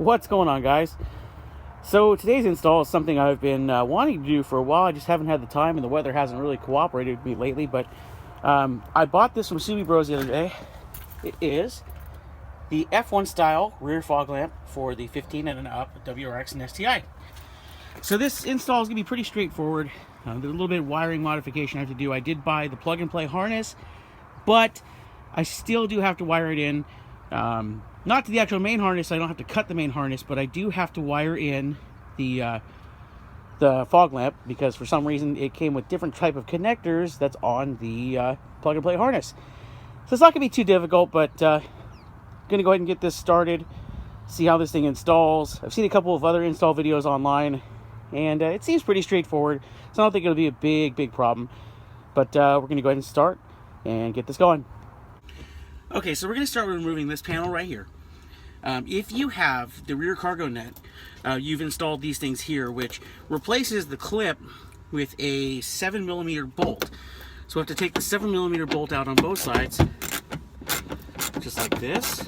What's going on, guys? So today's install is something I've been wanting to do for a while. I just haven't had the time, and the weather hasn't really cooperated with me lately. But I bought this from Subi Bros the other day. It is the F1 style rear fog lamp for the 15 and up WRX and STI. So this install is going to be pretty straightforward. There's a little bit of wiring modification I have to do. I did buy the plug-and-play harness, but I still do have to wire it in. Not to the actual main harness. I don't have to cut the main harness, but I do have to wire in the fog lamp because for some reason it came with different type of connectors that's on the plug-and-play harness. So it's not going to be too difficult, but going to go ahead and get this started, see how this thing installs. I've seen a couple of other install videos online, and it seems pretty straightforward, so I don't think it'll be a big problem. But we're going to go ahead and start and get this going. Okay, so we're going to start with removing this panel right here. If you have the rear cargo net, you've installed these things here, which replaces the clip with a 7mm bolt. So we have to take the 7mm bolt out on both sides, just like this.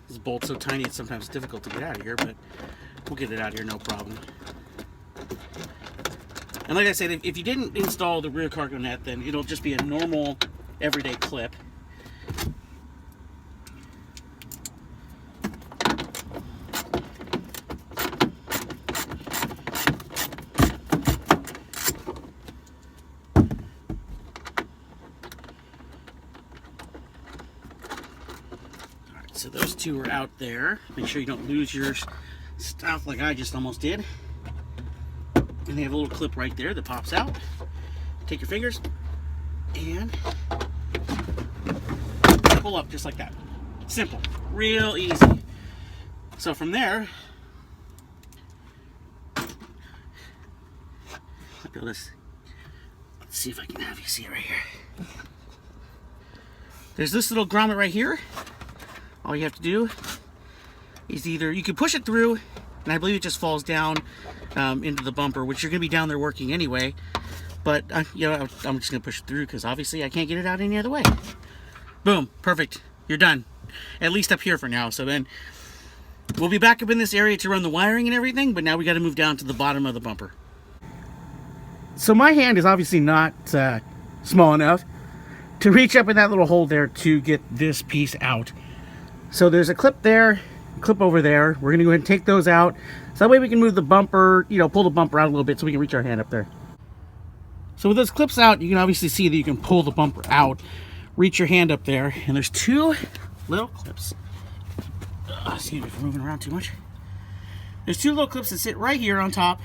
This bolt's so tiny it's sometimes difficult to get out of here, but we'll get it out of here, no problem. And like I said, if you didn't install the rear cargo net, then it'll just be a normal, everyday clip. Alright, so those two are out there. Make sure you don't lose your stuff like I just almost did. And they have a little clip right there that pops out. Take your fingers and pull up just like that. Simple, real easy. So from there, let's see if I can have you see it right here. There's this little grommet right here. All you have to do is either, you can push it through, and I believe it just falls down into the bumper, which you're going to be down there working anyway. But, you know, I'm just going to push it through because obviously I can't get it out any other way. Boom. Perfect. You're done. At least up here for now. So then we'll be back up in this area to run the wiring and everything, but now we got to move down to the bottom of the bumper. So my hand is obviously not small enough to reach up in that little hole there to get this piece out. So there's a clip there, clip over there. We're gonna go ahead and take those out, so that way we can move the bumper, you know, pull the bumper out a little bit so we can reach our hand up there. So with those clips out, you can obviously see that you can pull the bumper out, reach your hand up there, and there's two little clips. Excuse me for moving around too much. There's two little clips that sit right here on top.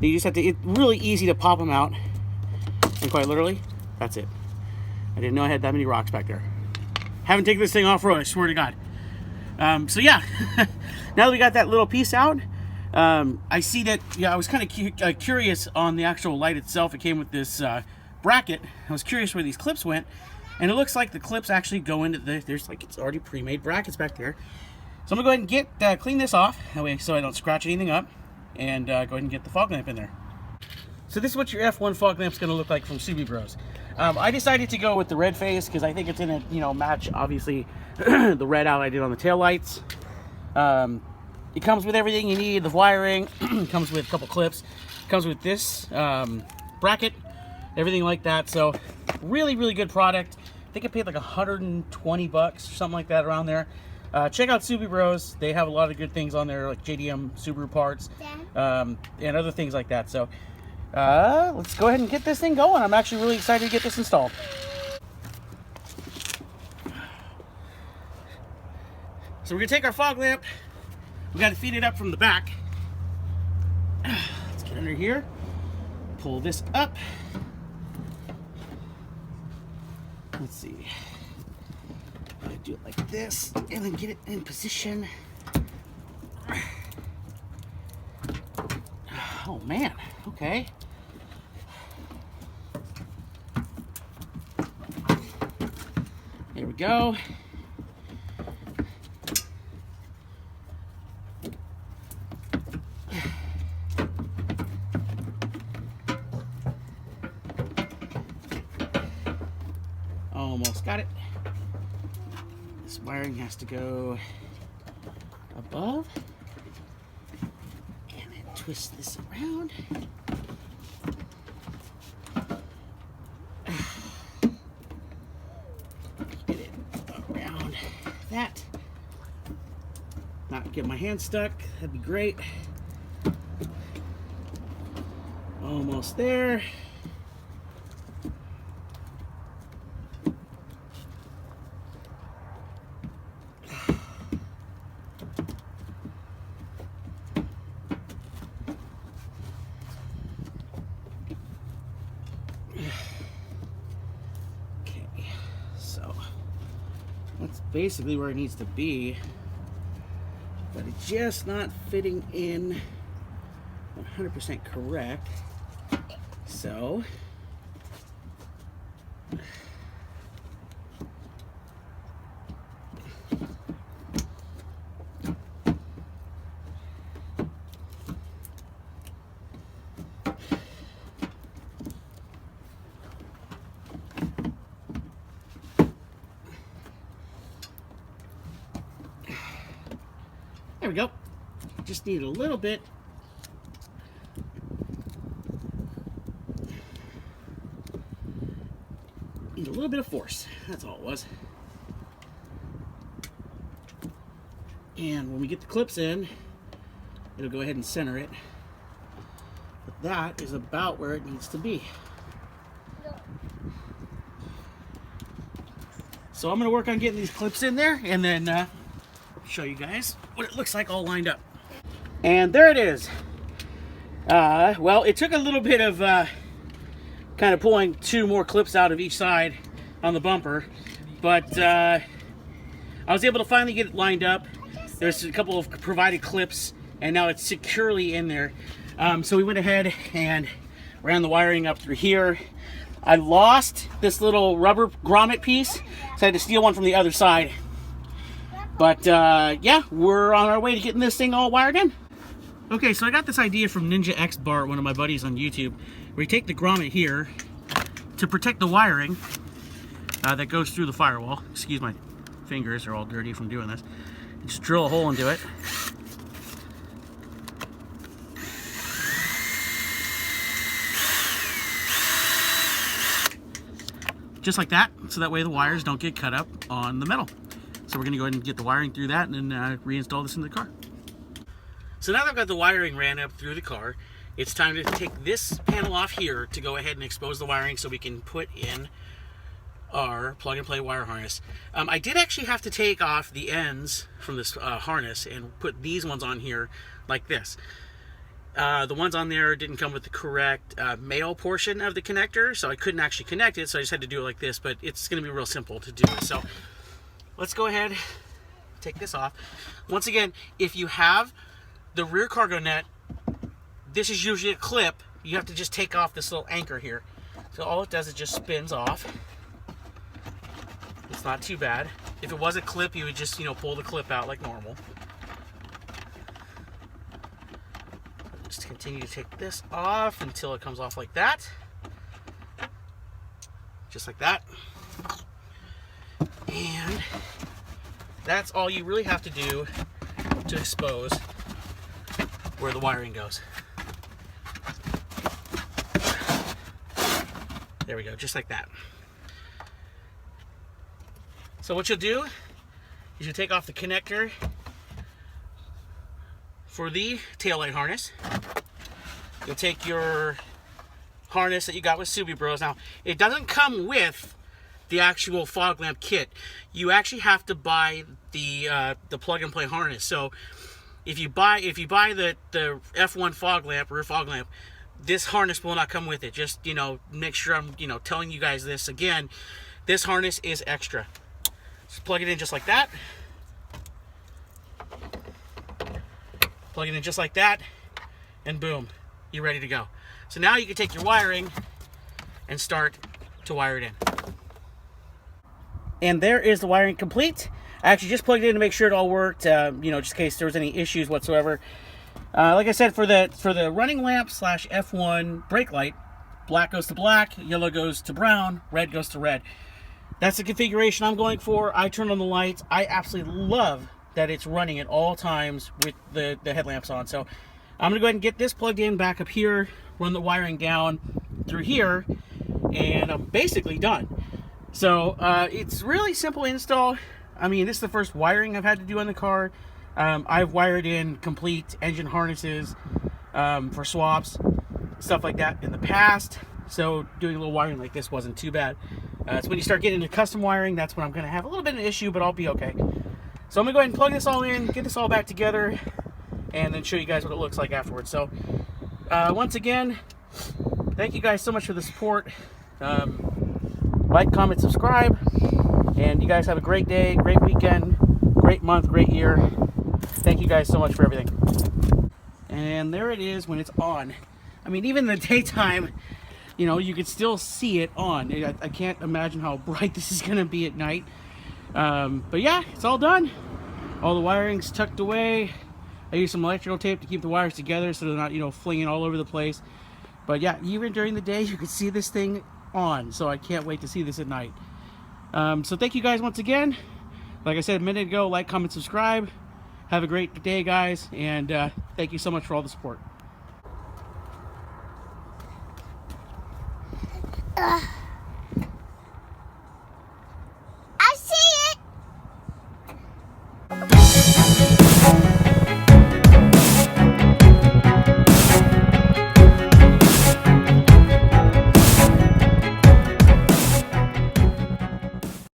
You just have to, it's really easy to pop them out, and quite literally, that's it. I didn't know I had that many rocks back there. Haven't taken this thing off-road, I swear to God. So yeah, now that we got that little piece out, I see that, yeah, I was kind of curious on the actual light itself. It came with this bracket. I was curious where these clips went, and it looks like the clips actually go into there's like, it's already pre-made brackets back there. So I'm going to go ahead and get, clean this off, that way so I don't scratch anything up, and go ahead and get the fog lamp in there. So this is what your F1 fog lamp is going to look like from Subi Bros. I decided to go with the red face because I think it's in a, you know, match, obviously, the red out I did on the taillights. It comes with everything you need, the wiring, comes with a couple clips, comes with this bracket, everything like that. So really good product. I think I paid like 120 bucks or something like that around there. Check out Subi Bros. They have a lot of good things on there, like JDM Subaru parts, and other things like that. So let's go ahead and get this thing going. I'm actually really excited to get this installed. So we're gonna take our fog lamp. We got to feed it up from the back. Let's get under here, pull this up. Let's see. I'm gonna do it like this and then get it in position. Oh man, okay. There we go. Almost got it. This wiring has to go above. And then twist this around. Get it around that. Not get my hand stuck. That'd be great. Almost there. Okay, so that's basically where it needs to be, but it's just not fitting in 100% correct. So there we go. Just need a little bit. Need a little bit of force. That's all it was. And when we get the clips in, it'll go ahead and center it. But that is about where it needs to be. So I'm going to work on getting these clips in there and then show you guys what it looks like all lined up. And there it is. Well, it took a little bit of kind of pulling 2 more clips out of each side on the bumper, but I was able to finally get it lined up. There's a couple of provided clips, and now it's securely in there. So we went ahead and ran the wiring up through here. I lost this little rubber grommet piece, so I had to steal one from the other side. But yeah, we're on our way to getting this thing all wired in. Okay, so I got this idea from Ninja X Bart, one of my buddies on YouTube, where you take the grommet here to protect the wiring that goes through the firewall. Excuse my fingers, they're all dirty from doing this. You just drill a hole into it. Just like that, so that way the wires don't get cut up on the metal. So we're going to go ahead and get the wiring through that and then reinstall this in the car. So now that I've got the wiring ran up through the car, it's time to take this panel off here to go ahead and expose the wiring so we can put in our plug-and-play wire harness. I did actually have to take off the ends from this harness and put these ones on here like this. The ones on there didn't come with the correct male portion of the connector, so I couldn't actually connect it, so I just had to do it like this, but it's going to be real simple to do it. So let's go ahead, take this off. Once again, if you have the rear cargo net, this is usually a clip. You have to just take off this little anchor here. So all it does is just spins off. It's not too bad. If it was a clip, you would just, pull the clip out like normal. Just continue to take this off until it comes off like that. Just like that. And that's all you really have to do to expose where the wiring goes. There we go, just like that. So what you'll do is you take off the connector for the taillight harness. You'll take your harness that you got with Subi Bros. Now, it doesn't come with the actual fog lamp kit. You actually have to buy the plug-and-play harness. So if you buy the F1 fog lamp, rear fog lamp, this harness will not come with it. Just, make sure I'm, telling you guys this again. This harness is extra. Just plug it in just like that. Plug it in just like that, and boom, you're ready to go. So now you can take your wiring and start to wire it in. And there is the wiring complete. I actually just plugged it in to make sure it all worked, just in case there was any issues whatsoever. Like I said, for the running lamp / F1 brake light, black goes to black, yellow goes to brown, red goes to red. that's the configuration I'm going for. I turned on the lights. I absolutely love that it's running at all times with the headlamps on. So I'm gonna go ahead and get this plugged in back up here, run the wiring down through here, and I'm basically done. So it's really simple install. I mean, this is the first wiring I've had to do on the car. I've wired in complete engine harnesses for swaps, stuff like that in the past. So doing a little wiring like this wasn't too bad. It's when you start getting into custom wiring, that's when I'm gonna have a little bit of an issue, but I'll be okay. So I'm gonna go ahead and plug this all in, get this all back together, and then show you guys what it looks like afterwards. So once again, thank you guys so much for the support. Like, comment, subscribe, and you guys have a great day, great weekend, great month, great year. Thank you guys so much for everything. And there it is when it's on. I mean, even in the daytime, you know, you can still see it on. I can't imagine how bright this is gonna be at night. But yeah, it's all done. All the wiring's tucked away. I used some electrical tape to keep the wires together so they're not, you know, flinging all over the place. But yeah, even during the day, you can see this thing on. So I can't wait to see this at night. So thank you guys once again. Like I said a minute ago, like, comment, subscribe. Have a great day, guys. And thank you so much for all the support.